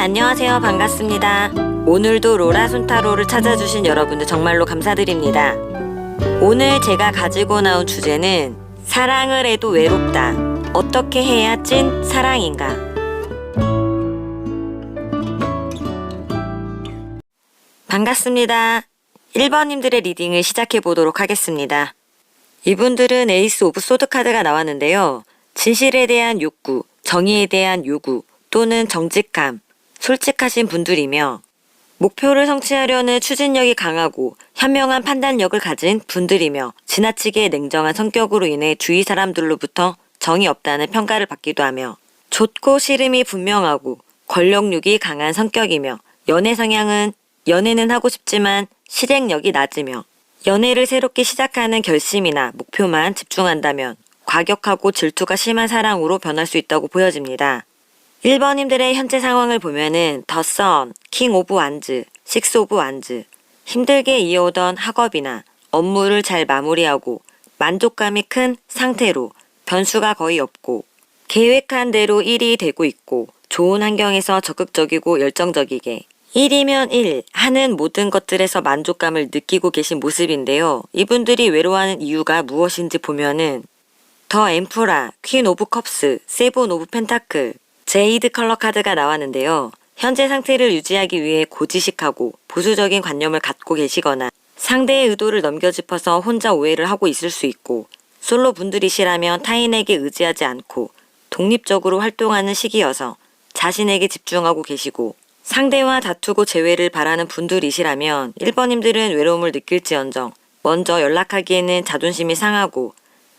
안녕하세요. 반갑습니다. 오늘도 로라 순타로를 찾아주신 여러분들 정말로 감사드립니다. 오늘 제가 가지고 나온 주제는 사랑을 해도 외롭다. 어떻게 해야 찐 사랑인가? 반갑습니다. 1번님들의 리딩을 시작해 보도록 하겠습니다. 이분들은 에이스 오브 소드 카드가 나왔는데요. 진실에 대한 욕구, 정의에 대한 요구 또는 정직함, 솔직하신 분들이며 목표를 성취하려는 추진력이 강하고 현명한 판단력을 가진 분들이며 지나치게 냉정한 성격으로 인해 주위 사람들로부터 정이 없다는 평가를 받기도 하며 좋고 싫음이 분명하고 권력욕이 강한 성격이며 연애 성향은 연애는 하고 싶지만 실행력이 낮으며 연애를 새롭게 시작하는 결심이나 목표만 집중한다면 과격하고 질투가 심한 사랑으로 변할 수 있다고 보여집니다. 1번님들의 현재 상황을 보면은 더 선, 킹 오브 완즈, 식스 오브 완즈, 힘들게 이어오던 학업이나 업무를 잘 마무리하고 만족감이 큰 상태로 변수가 거의 없고 계획한 대로 일이 되고 있고 좋은 환경에서 적극적이고 열정적이게 1이면 1 하는 모든 것들에서 만족감을 느끼고 계신 모습인데요. 이분들이 외로워하는 이유가 무엇인지 보면은 더 엠프라, 퀸 오브 컵스, 세븐 오브 펜타클, 제이드 컬러 카드가 나왔는데요. 현재 상태를 유지하기 위해 고지식하고 보수적인 관념을 갖고 계시거나 상대의 의도를 넘겨짚어서 혼자 오해를 하고 있을 수 있고 솔로 분들이시라면 타인에게 의지하지 않고 독립적으로 활동하는 시기여서 자신에게 집중하고 계시고 상대와 다투고 재회를 바라는 분들이시라면 1번님들은 외로움을 느낄지언정 먼저 연락하기에는 자존심이 상하고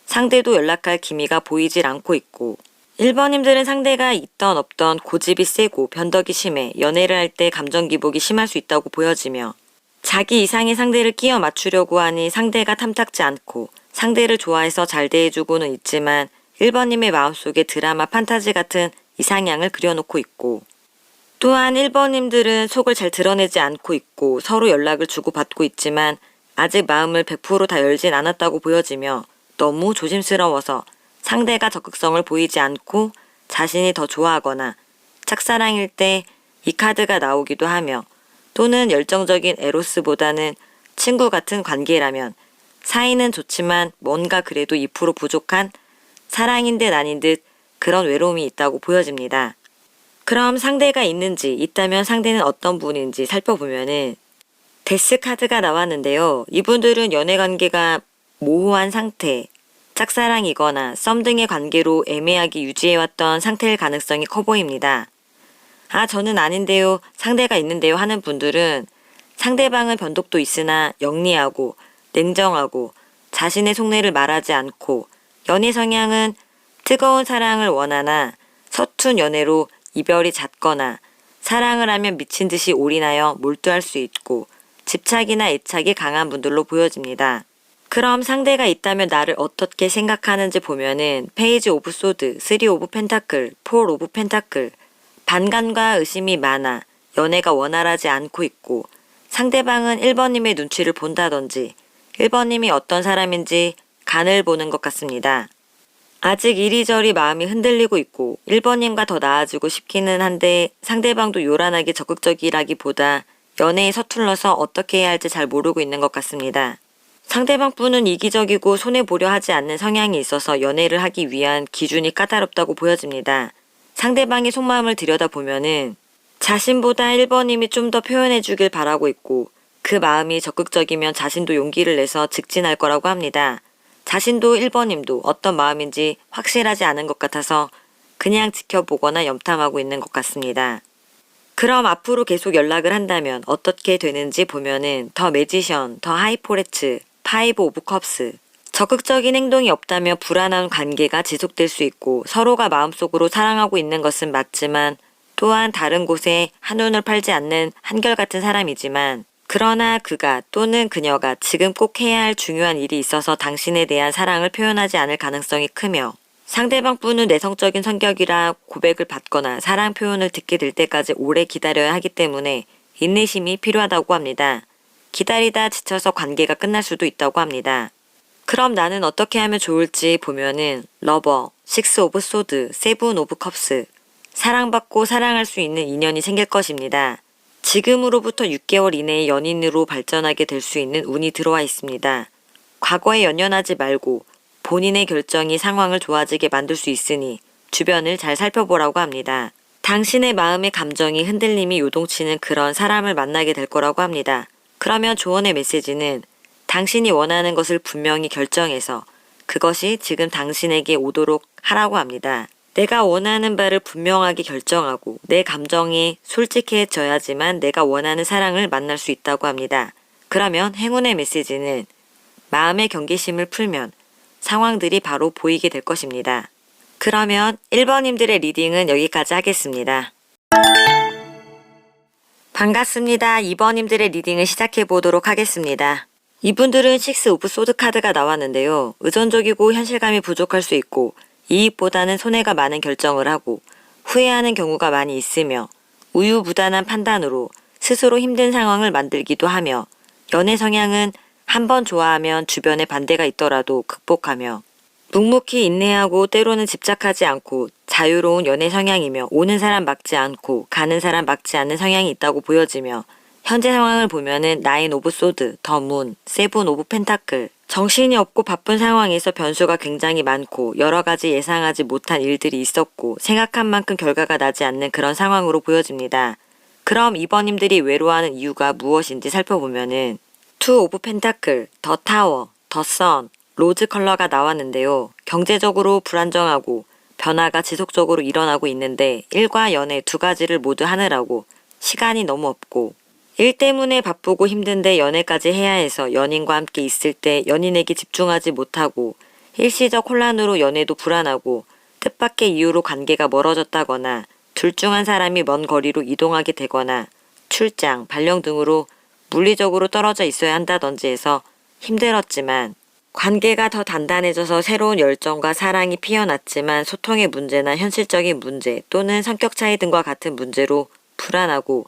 상대도 연락할 기미가 보이질 않고 있고 1번님들은 상대가 있던 없던 고집이 세고 변덕이 심해 연애를 할 때 감정 기복이 심할 수 있다고 보여지며 자기 이상의 상대를 끼워 맞추려고 하니 상대가 탐탁지 않고 상대를 좋아해서 잘 대해주고는 있지만 1번님의 마음속에 드라마 판타지 같은 이상향을 그려놓고 있고 또한 1번님들은 속을 잘 드러내지 않고 있고 서로 연락을 주고받고 있지만 아직 마음을 100% 다 열진 않았다고 보여지며 너무 조심스러워서 상대가 적극성을 보이지 않고 자신이 더 좋아하거나 짝사랑일 때 이 카드가 나오기도 하며 또는 열정적인 에로스보다는 친구 같은 관계라면 사이는 좋지만 뭔가 그래도 2% 부족한 사랑인 듯 아닌 듯 그런 외로움이 있다고 보여집니다. 그럼 상대가 있는지 있다면 상대는 어떤 분인지 살펴보면은 데스 카드가 나왔는데요. 이분들은 연애관계가 모호한 상태, 짝사랑이거나 썸 등의 관계로 애매하게 유지해왔던 상태일 가능성이 커 보입니다. 아, 저는 아닌데요, 상대가 있는데요 하는 분들은 상대방은 변덕도 있으나 영리하고 냉정하고 자신의 속내를 말하지 않고 연애 성향은 뜨거운 사랑을 원하나 서툰 연애로 이별이 잦거나 사랑을 하면 미친 듯이 올인하여 몰두할 수 있고 집착이나 애착이 강한 분들로 보여집니다. 그럼 상대가 있다면 나를 어떻게 생각하는지 보면은 페이지 오브 소드, 3 오브 펜타클, 4 오브 펜타클 반감과 의심이 많아 연애가 원활하지 않고 있고 상대방은 1번님의 눈치를 본다든지 1번님이 어떤 사람인지 간을 보는 것 같습니다. 아직 이리저리 마음이 흔들리고 있고 1번님과 더 나아지고 싶기는 한데 상대방도 요란하게 적극적이라기보다 연애에 서툴러서 어떻게 해야 할지 잘 모르고 있는 것 같습니다. 상대방 분은 이기적이고 손해보려 하지 않는 성향이 있어서 연애를 하기 위한 기준이 까다롭다고 보여집니다. 상대방의 속마음을 들여다보면은 자신보다 1번님이 좀 더 표현해 주길 바라고 있고 그 마음이 적극적이면 자신도 용기를 내서 직진할 거라고 합니다. 자신도 1번님도 어떤 마음인지 확실하지 않은 것 같아서 그냥 지켜보거나 염탐하고 있는 것 같습니다. 그럼 앞으로 계속 연락을 한다면 어떻게 되는지 보면은 더 매지션, 더 하이포레츠, 5 오브 컵스 적극적인 행동이 없다면 불안한 관계가 지속될 수 있고 서로가 마음속으로 사랑하고 있는 것은 맞지만 또한 다른 곳에 한눈을 팔지 않는 한결같은 사람이지만 그러나 그가 또는 그녀가 지금 꼭 해야 할 중요한 일이 있어서 당신에 대한 사랑을 표현하지 않을 가능성이 크며 상대방 분은 내성적인 성격이라 고백을 받거나 사랑 표현을 듣게 될 때까지 오래 기다려야 하기 때문에 인내심이 필요하다고 합니다. 기다리다 지쳐서 관계가 끝날 수도 있다고 합니다. 그럼 나는 어떻게 하면 좋을지 보면은 러버, 6 오브 소드, 7 오브 컵스 사랑받고 사랑할 수 있는 인연이 생길 것입니다. 지금으로부터 6개월 이내에 연인으로 발전하게 될 수 있는 운이 들어와 있습니다. 과거에 연연하지 말고 본인의 결정이 상황을 좋아지게 만들 수 있으니 주변을 잘 살펴보라고 합니다. 당신의 마음의 감정이 흔들림이 요동치는 그런 사람을 만나게 될 거라고 합니다. 그러면 조언의 메시지는 당신이 원하는 것을 분명히 결정해서 그것이 지금 당신에게 오도록 하라고 합니다. 내가 원하는 바를 분명하게 결정하고 내 감정에 솔직해져야지만 내가 원하는 사랑을 만날 수 있다고 합니다. 그러면 행운의 메시지는 마음의 경계심을 풀면 상황들이 바로 보이게 될 것입니다. 그러면 1번님들의 리딩은 여기까지 하겠습니다. 반갑습니다. 2번님들의 리딩을 시작해 보도록 하겠습니다. 이분들은 6 오브 소드 카드가 나왔는데요. 의존적이고 현실감이 부족할 수 있고 이익보다는 손해가 많은 결정을 하고 후회하는 경우가 많이 있으며 우유부단한 판단으로 스스로 힘든 상황을 만들기도 하며 연애 성향은 한번 좋아하면 주변에 반대가 있더라도 극복하며 묵묵히 인내하고 때로는 집착하지 않고 자유로운 연애 성향이며 오는 사람 막지 않고 가는 사람 막지 않는 성향이 있다고 보여지며 현재 상황을 보면은 9 오브 소드, 더 문, 7 오브 펜타클 정신이 없고 바쁜 상황에서 변수가 굉장히 많고 여러 가지 예상하지 못한 일들이 있었고 생각한 만큼 결과가 나지 않는 그런 상황으로 보여집니다. 그럼 2번님들이 외로워하는 이유가 무엇인지 살펴보면은 2 오브 펜타클, 더 타워, 더 선, 로즈 컬러가 나왔는데요. 경제적으로 불안정하고 변화가 지속적으로 일어나고 있는데 일과 연애 두 가지를 모두 하느라고 시간이 너무 없고 일 때문에 바쁘고 힘든데 연애까지 해야 해서 연인과 함께 있을 때 연인에게 집중하지 못하고 일시적 혼란으로 연애도 불안하고 뜻밖의 이유로 관계가 멀어졌다거나 둘 중 한 사람이 먼 거리로 이동하게 되거나 출장, 발령 등으로 물리적으로 떨어져 있어야 한다든지 해서 힘들었지만 관계가 더 단단해져서 새로운 열정과 사랑이 피어났지만 소통의 문제나 현실적인 문제 또는 성격 차이 등과 같은 문제로 불안하고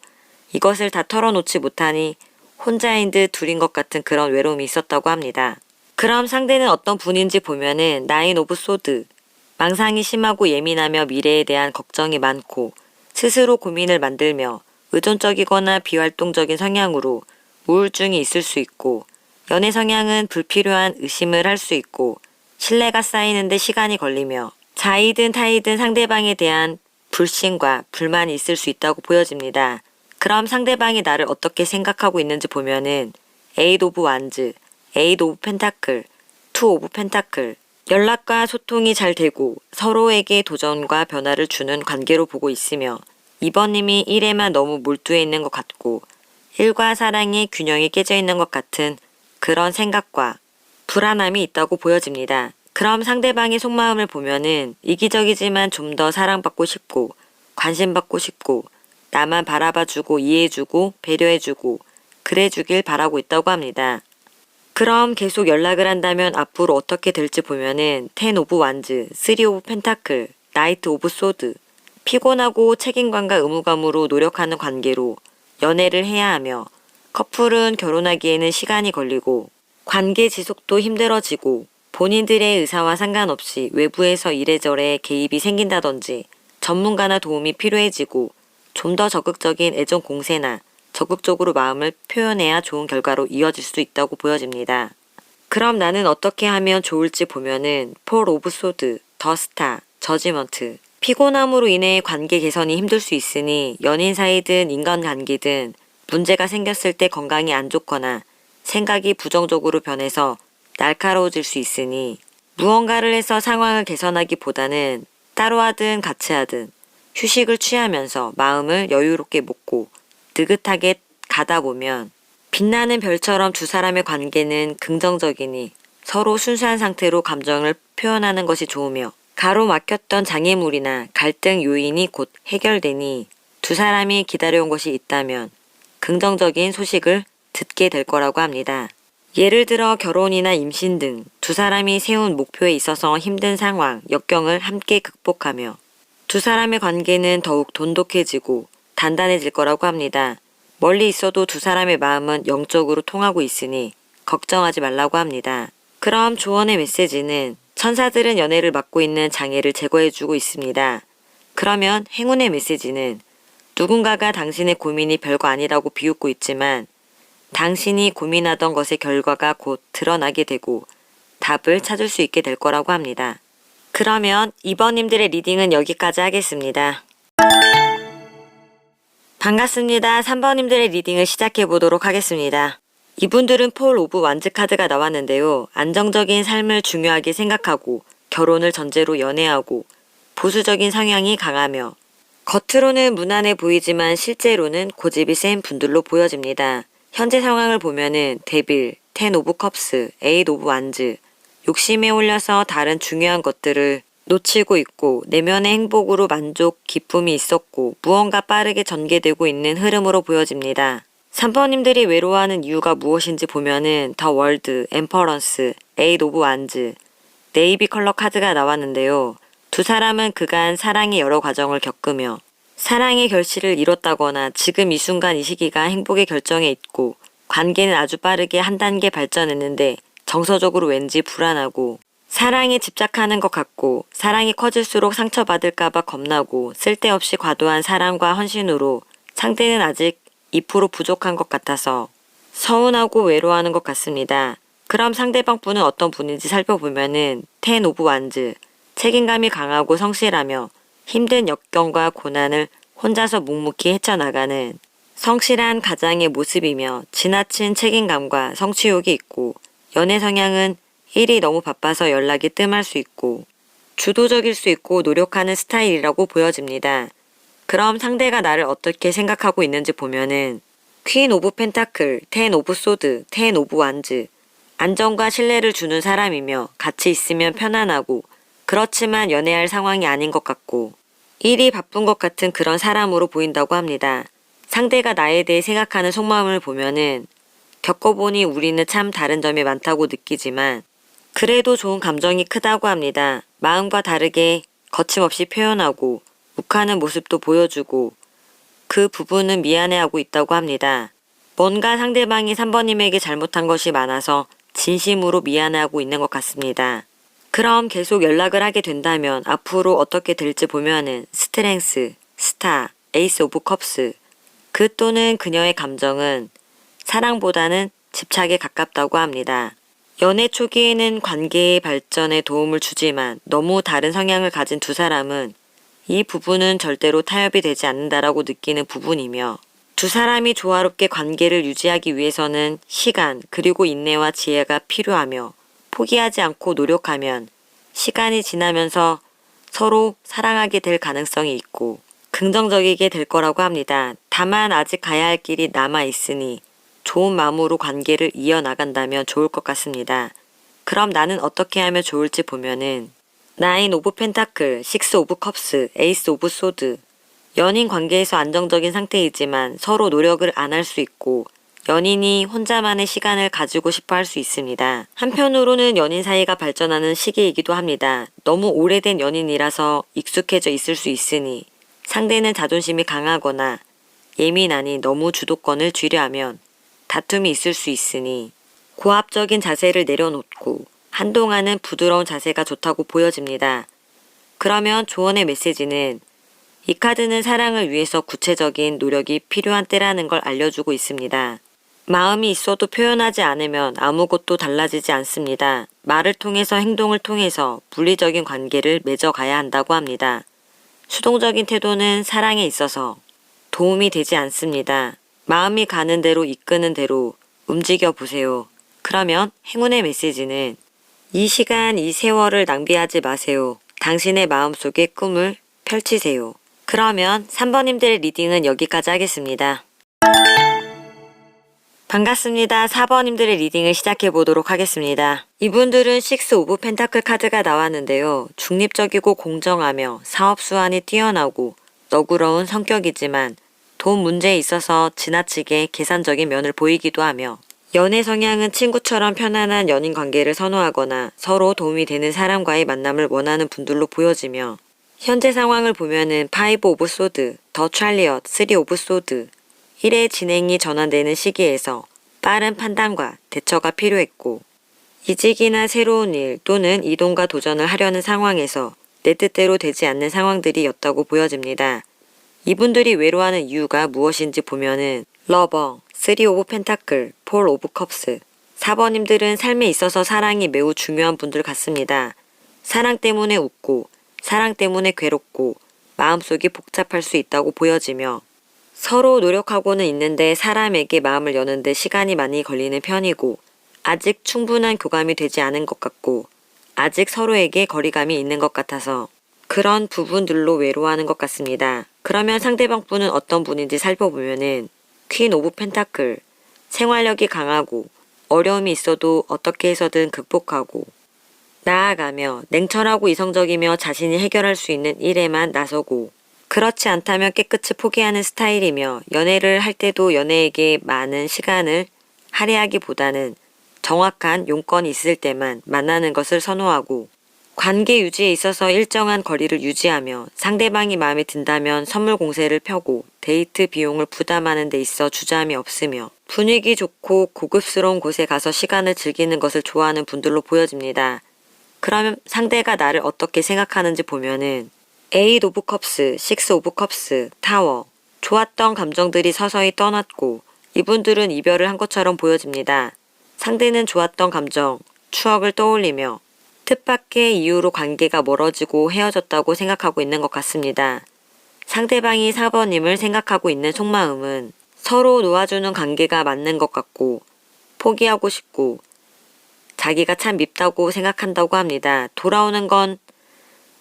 이것을 다 털어놓지 못하니 혼자인 듯 둘인 것 같은 그런 외로움이 있었다고 합니다. 그럼 상대는 어떤 분인지 보면은 9 오브 소드, 망상이 심하고 예민하며 미래에 대한 걱정이 많고 스스로 고민을 만들며 의존적이거나 비활동적인 성향으로 우울증이 있을 수 있고 연애 성향은 불필요한 의심을 할 수 있고 신뢰가 쌓이는데 시간이 걸리며 자이든 타이든 상대방에 대한 불신과 불만이 있을 수 있다고 보여집니다. 그럼 상대방이 나를 어떻게 생각하고 있는지 보면은 8 오브 완즈, 8 오브 펜타클, 2 오브 펜타클 연락과 소통이 잘 되고 서로에게 도전과 변화를 주는 관계로 보고 있으며 2번님이 일에만 너무 몰두해 있는 것 같고 일과 사랑의 균형이 깨져 있는 것 같은 그런 생각과 불안함이 있다고 보여집니다. 그럼 상대방의 속마음을 보면은 이기적이지만 좀 더 사랑받고 싶고 관심받고 싶고 나만 바라봐주고 이해해주고 배려해주고 그래주길 바라고 있다고 합니다. 그럼 계속 연락을 한다면 앞으로 어떻게 될지 보면은 10 오브 완즈, 3 오브 펜타클, 나이트 오브 소드 피곤하고 책임감과 의무감으로 노력하는 관계로 연애를 해야 하며 커플은 결혼하기에는 시간이 걸리고 관계 지속도 힘들어지고 본인들의 의사와 상관없이 외부에서 이래저래 개입이 생긴다든지 전문가나 도움이 필요해지고 좀 더 적극적인 애정 공세나 적극적으로 마음을 표현해야 좋은 결과로 이어질 수 있다고 보여집니다. 그럼 나는 어떻게 하면 좋을지 보면은 4 오브 소드, 더 스타, 저지먼트 피곤함으로 인해 관계 개선이 힘들 수 있으니 연인 사이든 인간관계든 문제가 생겼을 때 건강이 안 좋거나 생각이 부정적으로 변해서 날카로워질 수 있으니 무언가를 해서 상황을 개선하기보다는 따로 하든 같이 하든 휴식을 취하면서 마음을 여유롭게 먹고 느긋하게 가다 보면 빛나는 별처럼 두 사람의 관계는 긍정적이니 서로 순수한 상태로 감정을 표현하는 것이 좋으며 가로막혔던 장애물이나 갈등 요인이 곧 해결되니 두 사람이 기다려온 것이 있다면 긍정적인 소식을 듣게 될 거라고 합니다. 예를 들어 결혼이나 임신 등 두 사람이 세운 목표에 있어서 힘든 상황, 역경을 함께 극복하며 두 사람의 관계는 더욱 돈독해지고 단단해질 거라고 합니다. 멀리 있어도 두 사람의 마음은 영적으로 통하고 있으니 걱정하지 말라고 합니다. 그럼 조언의 메시지는 천사들은 연애를 맡고 있는 장애를 제거해주고 있습니다. 그러면 행운의 메시지는 누군가가 당신의 고민이 별거 아니라고 비웃고 있지만 당신이 고민하던 것의 결과가 곧 드러나게 되고 답을 찾을 수 있게 될 거라고 합니다. 그러면 2번님들의 리딩은 여기까지 하겠습니다. 반갑습니다. 3번님들의 리딩을 시작해 보도록 하겠습니다. 이분들은 폴 오브 완즈 카드가 나왔는데요. 안정적인 삶을 중요하게 생각하고 결혼을 전제로 연애하고 보수적인 성향이 강하며 겉으로는 무난해 보이지만 실제로는 고집이 센 분들로 보여집니다. 현재 상황을 보면은 데빌, 텐 오브 컵스, 에잇 오브 완즈, 욕심에 홀려서 다른 중요한 것들을 놓치고 있고 내면의 행복으로 만족, 기쁨이 있었고 무언가 빠르게 전개되고 있는 흐름으로 보여집니다. 3번님들이 외로워하는 이유가 무엇인지 보면은 더 월드, 엠퍼런스, 에잇 오브 완즈, 네이비 컬러 카드가 나왔는데요. 두 사람은 그간 사랑의 여러 과정을 겪으며 사랑의 결실을 이뤘다거나 지금 이 순간 이 시기가 행복의 결정에 있고 관계는 아주 빠르게 한 단계 발전했는데 정서적으로 왠지 불안하고 사랑에 집착하는 것 같고 사랑이 커질수록 상처받을까봐 겁나고 쓸데없이 과도한 사랑과 헌신으로 상대는 아직 2% 부족한 것 같아서 서운하고 외로워하는 것 같습니다. 그럼 상대방 분은 어떤 분인지 살펴보면은 텐 오브 완즈, 책임감이 강하고 성실하며 힘든 역경과 고난을 혼자서 묵묵히 헤쳐나가는 성실한 가장의 모습이며 지나친 책임감과 성취욕이 있고 연애 성향은 일이 너무 바빠서 연락이 뜸할 수 있고 주도적일 수 있고 노력하는 스타일이라고 보여집니다. 그럼 상대가 나를 어떻게 생각하고 있는지 보면은 퀸 오브 펜타클, 텐 오브 소드, 텐 오브 완즈, 안정과 신뢰를 주는 사람이며 같이 있으면 편안하고 그렇지만 연애할 상황이 아닌 것 같고 일이 바쁜 것 같은 그런 사람으로 보인다고 합니다. 상대가 나에 대해 생각하는 속마음을 보면은 겪어보니 우리는 참 다른 점이 많다고 느끼지만 그래도 좋은 감정이 크다고 합니다. 마음과 다르게 거침없이 표현하고 욱하는 모습도 보여주고 그 부분은 미안해하고 있다고 합니다. 뭔가 상대방이 3번님에게 잘못한 것이 많아서 진심으로 미안해하고 있는 것 같습니다. 그럼 계속 연락을 하게 된다면 앞으로 어떻게 될지 보면은 스트렝스, 스타, 에이스 오브 컵스, 그 또는 그녀의 감정은 사랑보다는 집착에 가깝다고 합니다. 연애 초기에는 관계의 발전에 도움을 주지만 너무 다른 성향을 가진 두 사람은 이 부분은 절대로 타협이 되지 않는다라고 느끼는 부분이며 두 사람이 조화롭게 관계를 유지하기 위해서는 시간 그리고 인내와 지혜가 필요하며 포기하지 않고 노력하면 시간이 지나면서 서로 사랑하게 될 가능성이 있고 긍정적이게 될 거라고 합니다. 다만 아직 가야 할 길이 남아 있으니 좋은 마음으로 관계를 이어나간다면 좋을 것 같습니다. 그럼 나는 어떻게 하면 좋을지 보면은 나인 오브 펜타클, 식스 오브 컵스, 에이스 오브 소드, 연인 관계에서 안정적인 상태이지만 서로 노력을 안 할 수 있고 연인이 혼자만의 시간을 가지고 싶어 할 수 있습니다. 한편으로는 연인 사이가 발전하는 시기이기도 합니다. 너무 오래된 연인이라서 익숙해져 있을 수 있으니 상대는 자존심이 강하거나 예민하니 너무 주도권을 쥐려하면 다툼이 있을 수 있으니 고압적인 자세를 내려놓고 한동안은 부드러운 자세가 좋다고 보여집니다. 그러면 조언의 메시지는 이 카드는 사랑을 위해서 구체적인 노력이 필요한 때라는 걸 알려주고 있습니다. 마음이 있어도 표현하지 않으면 아무것도 달라지지 않습니다. 말을 통해서 행동을 통해서 물리적인 관계를 맺어가야 한다고 합니다. 수동적인 태도는 사랑에 있어서 도움이 되지 않습니다. 마음이 가는 대로 이끄는 대로 움직여 보세요. 그러면 행운의 메시지는 이 시간, 이 세월을 낭비하지 마세요. 당신의 마음속에 꿈을 펼치세요. 그러면 3번님들의 리딩은 여기까지 하겠습니다. 반갑습니다. 4번님들의 리딩을 시작해 보도록 하겠습니다. 이분들은 식스 오브 펜타클 카드가 나왔는데요. 중립적이고 공정하며 사업 수완이 뛰어나고 너그러운 성격이지만 돈 문제에 있어서 지나치게 계산적인 면을 보이기도 하며 연애 성향은 친구처럼 편안한 연인 관계를 선호하거나 서로 도움이 되는 사람과의 만남을 원하는 분들로 보여지며 현재 상황을 보면은 파이브 오브 소드, 더 찰리엇, 쓰리 오브 소드, 1의 진행이 전환되는 시기에서 빠른 판단과 대처가 필요했고 이직이나 새로운 일 또는 이동과 도전을 하려는 상황에서 내 뜻대로 되지 않는 상황들이었다고 보여집니다. 이분들이 외로워하는 이유가 무엇인지 보면은 러버, 3 오브 펜타클, 4 오브 컵스. 사번님들은 삶에 있어서 사랑이 매우 중요한 분들 같습니다. 사랑 때문에 웃고 사랑 때문에 괴롭고 마음속이 복잡할 수 있다고 보여지며 서로 노력하고는 있는데 사람에게 마음을 여는데 시간이 많이 걸리는 편이고 아직 충분한 교감이 되지 않은 것 같고 아직 서로에게 거리감이 있는 것 같아서 그런 부분들로 외로워하는 것 같습니다. 그러면 상대방 분은 어떤 분인지 살펴보면은 퀸 오브 펜타클, 생활력이 강하고 어려움이 있어도 어떻게 해서든 극복하고 나아가며 냉철하고 이성적이며 자신이 해결할 수 있는 일에만 나서고 그렇지 않다면 깨끗이 포기하는 스타일이며 연애를 할 때도 연애에게 많은 시간을 할애하기보다는 정확한 용건이 있을 때만 만나는 것을 선호하고 관계 유지에 있어서 일정한 거리를 유지하며 상대방이 마음에 든다면 선물 공세를 펴고 데이트 비용을 부담하는 데 있어 주저함이 없으며 분위기 좋고 고급스러운 곳에 가서 시간을 즐기는 것을 좋아하는 분들로 보여집니다. 그러면 상대가 나를 어떻게 생각하는지 보면은 8 오브 컵스, 6 오브 컵스, 타워. 좋았던 감정들이 서서히 떠났고 이분들은 이별을 한 것처럼 보여집니다. 상대는 좋았던 감정, 추억을 떠올리며 뜻밖의 이유로 관계가 멀어지고 헤어졌다고 생각하고 있는 것 같습니다. 상대방이 4번님을 생각하고 있는 속마음은 서로 놓아주는 관계가 맞는 것 같고 포기하고 싶고 자기가 참 밉다고 생각한다고 합니다. 돌아오는 건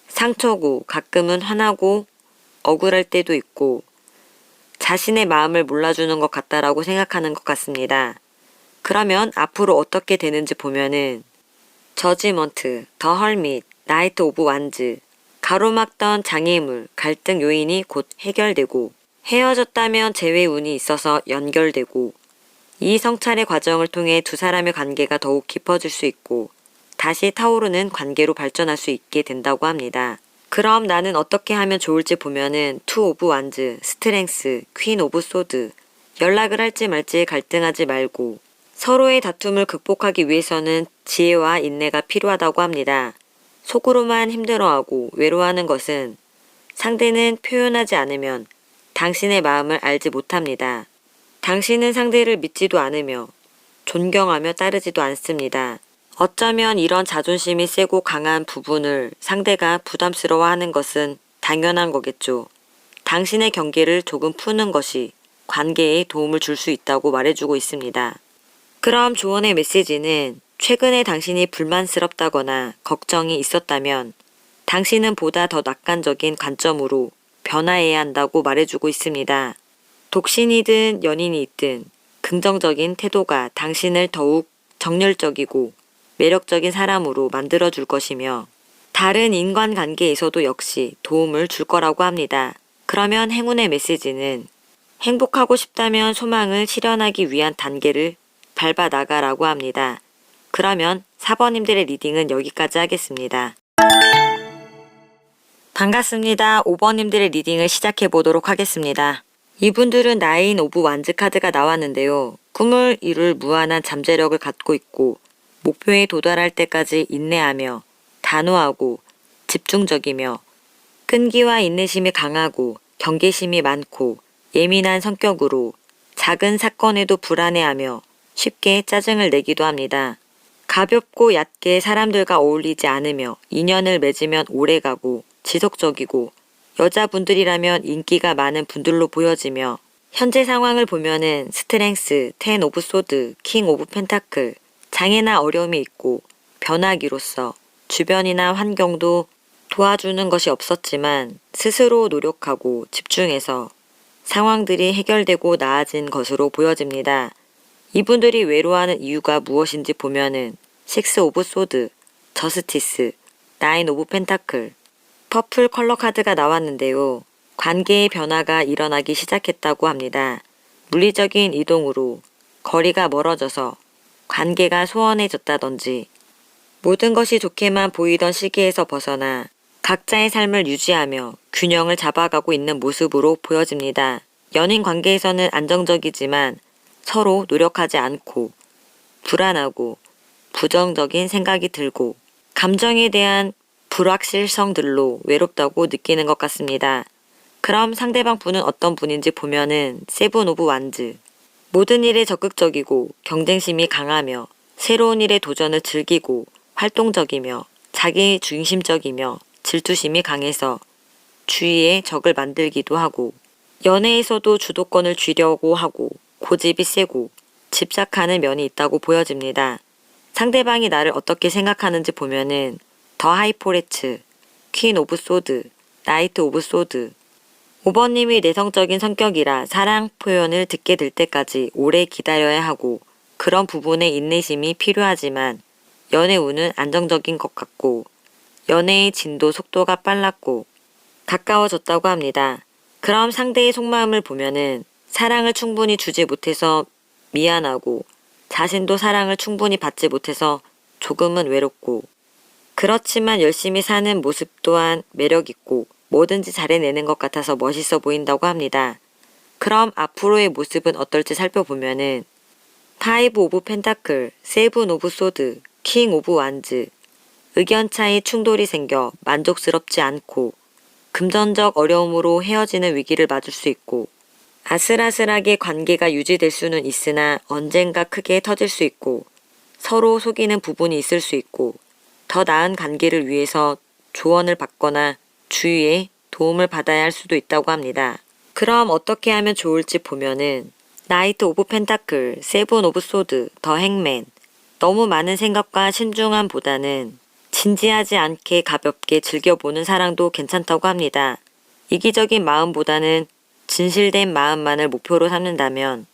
상처고 가끔은 화나고 억울할 때도 있고 자신의 마음을 몰라주는 것 같다라고 생각하는 것 같습니다. 그러면 앞으로 어떻게 되는지 보면은 저지먼트, 더 헐밋, 나이트 오브 완즈, 가로막던 장애물, 갈등 요인이 곧 해결되고 헤어졌다면 재회 운이 있어서 연결되고 이 성찰의 과정을 통해 두 사람의 관계가 더욱 깊어질 수 있고 다시 타오르는 관계로 발전할 수 있게 된다고 합니다. 그럼 나는 어떻게 하면 좋을지 보면은 2 오브 완즈, 스트렝스, 퀸 오브 소드 연락을 할지 말지 갈등하지 말고 서로의 다툼을 극복하기 위해서는 지혜와 인내가 필요하다고 합니다. 속으로만 힘들어하고 외로워하는 것은 상대는 표현하지 않으면 당신의 마음을 알지 못합니다. 당신은 상대를 믿지도 않으며 존경하며 따르지도 않습니다. 어쩌면 이런 자존심이 세고 강한 부분을 상대가 부담스러워하는 것은 당연한 거겠죠. 당신의 경계를 조금 푸는 것이 관계에 도움을 줄 수 있다고 말해주고 있습니다. 그럼 조언의 메시지는 최근에 당신이 불만스럽다거나 걱정이 있었다면 당신은 보다 더 낙관적인 관점으로 변화해야 한다고 말해주고 있습니다. 독신이든 연인이 있든 긍정적인 태도가 당신을 더욱 정열적이고 매력적인 사람으로 만들어줄 것이며 다른 인간관계에서도 역시 도움을 줄 거라고 합니다. 그러면 행운의 메시지는 행복하고 싶다면 소망을 실현하기 위한 단계를 밟아 나가라고 합니다. 그러면 4번님들의 리딩은 여기까지 하겠습니다. 반갑습니다. 5번님들의 리딩을 시작해 보도록 하겠습니다. 이분들은 9 오브 완즈 카드가 나왔는데요. 꿈을 이룰 무한한 잠재력을 갖고 있고 목표에 도달할 때까지 인내하며 단호하고 집중적이며 끈기와 인내심이 강하고 경계심이 많고 예민한 성격으로 작은 사건에도 불안해하며 쉽게 짜증을 내기도 합니다. 가볍고 얕게 사람들과 어울리지 않으며 인연을 맺으면 오래가고 지속적이고 여자분들이라면 인기가 많은 분들로 보여지며 현재 상황을 보면은 스트렝스, 10 오브 소드, 킹 오브 펜타클, 장애나 어려움이 있고 변하기로써 주변이나 환경도 도와주는 것이 없었지만 스스로 노력하고 집중해서 상황들이 해결되고 나아진 것으로 보여집니다. 이분들이 외로워하는 이유가 무엇인지 보면은 6 오브 소드, 저스티스, 9 오브 펜타클, 퍼플 컬러 카드가 나왔는데요. 관계의 변화가 일어나기 시작했다고 합니다. 물리적인 이동으로 거리가 멀어져서 관계가 소원해졌다든지 모든 것이 좋게만 보이던 시기에서 벗어나 각자의 삶을 유지하며 균형을 잡아가고 있는 모습으로 보여집니다. 연인 관계에서는 안정적이지만 서로 노력하지 않고 불안하고 부정적인 생각이 들고 감정에 대한 불확실성들로 외롭다고 느끼는 것 같습니다. 그럼 상대방 분은 어떤 분인지 보면은 세븐 오브 완즈. 모든 일에 적극적이고 경쟁심이 강하며 새로운 일에 도전을 즐기고 활동적이며 자기 중심적이며 질투심이 강해서 주위에 적을 만들기도 하고 연애에서도 주도권을 쥐려고 하고 고집이 세고 집착하는 면이 있다고 보여집니다. 상대방이 나를 어떻게 생각하는지 보면은 더 하이포레츠, 퀸 오브 소드, 나이트 오브 소드. 5번님이 내성적인 성격이라 사랑 표현을 듣게 될 때까지 오래 기다려야 하고 그런 부분에 인내심이 필요하지만 연애 운은 안정적인 것 같고 연애의 진도 속도가 빨랐고 가까워졌다고 합니다. 그럼 상대의 속마음을 보면은 사랑을 충분히 주지 못해서 미안하고 자신도 사랑을 충분히 받지 못해서 조금은 외롭고 그렇지만 열심히 사는 모습 또한 매력있고 뭐든지 잘해내는 것 같아서 멋있어 보인다고 합니다. 그럼 앞으로의 모습은 어떨지 살펴보면은 파이브 오브 펜타클, 세븐 오브 소드, 킹 오브 완즈. 의견 차이 충돌이 생겨 만족스럽지 않고 금전적 어려움으로 헤어지는 위기를 맞을 수 있고 아슬아슬하게 관계가 유지될 수는 있으나 언젠가 크게 터질 수 있고 서로 속이는 부분이 있을 수 있고 더 나은 관계를 위해서 조언을 받거나 주위에 도움을 받아야 할 수도 있다고 합니다. 그럼 어떻게 하면 좋을지 보면은 나이트 오브 펜타클, 세븐 오브 소드, 더 행맨. 너무 많은 생각과 신중함보다는 진지하지 않게 가볍게 즐겨보는 사랑도 괜찮다고 합니다. 이기적인 마음보다는 진실된 마음만을 목표로 삼는다면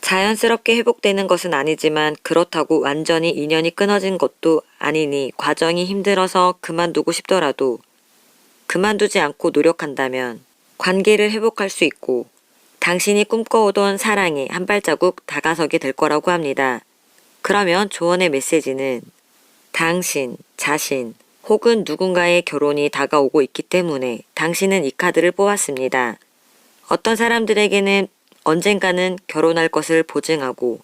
자연스럽게 회복되는 것은 아니지만 그렇다고 완전히 인연이 끊어진 것도 아니니 과정이 힘들어서 그만두고 싶더라도 그만두지 않고 노력한다면 관계를 회복할 수 있고 당신이 꿈꿔오던 사랑에 한 발자국 다가서게 될 거라고 합니다. 그러면 조언의 메시지는 당신, 자신 혹은 누군가의 결혼이 다가오고 있기 때문에 당신은 이 카드를 뽑았습니다. 어떤 사람들에게는 언젠가는 결혼할 것을 보증하고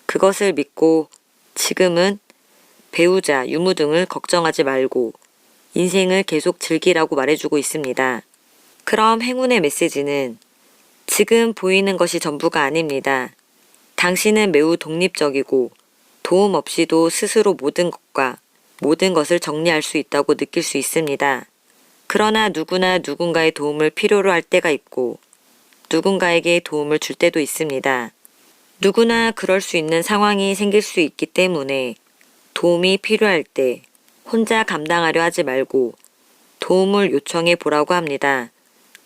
그것을 믿고 지금은 배우자, 유무 등을 걱정하지 말고 인생을 계속 즐기라고 말해주고 있습니다. 그럼 행운의 메시지는 지금 보이는 것이 전부가 아닙니다. 당신은 매우 독립적이고 도움 없이도 스스로 모든 것과 모든 것을 정리할 수 있다고 느낄 수 있습니다. 그러나 누구나 누군가의 도움을 필요로 할 때가 있고 누군가에게 도움을 줄 때도 있습니다. 누구나 그럴 수 있는 상황이 생길 수 있기 때문에 도움이 필요할 때 혼자 감당하려 하지 말고 도움을 요청해 보라고 합니다.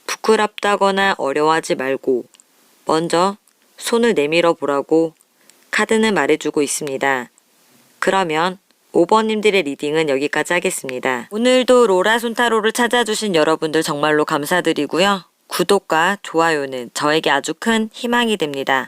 부끄럽다거나 어려워하지 말고 먼저 손을 내밀어 보라고 카드는 말해주고 있습니다. 그러면 5번님들의 리딩은 여기까지 하겠습니다. 오늘도 로라 손타로를 찾아주신 여러분들 정말로 감사드리고요. 구독과 좋아요는 저에게 아주 큰 희망이 됩니다.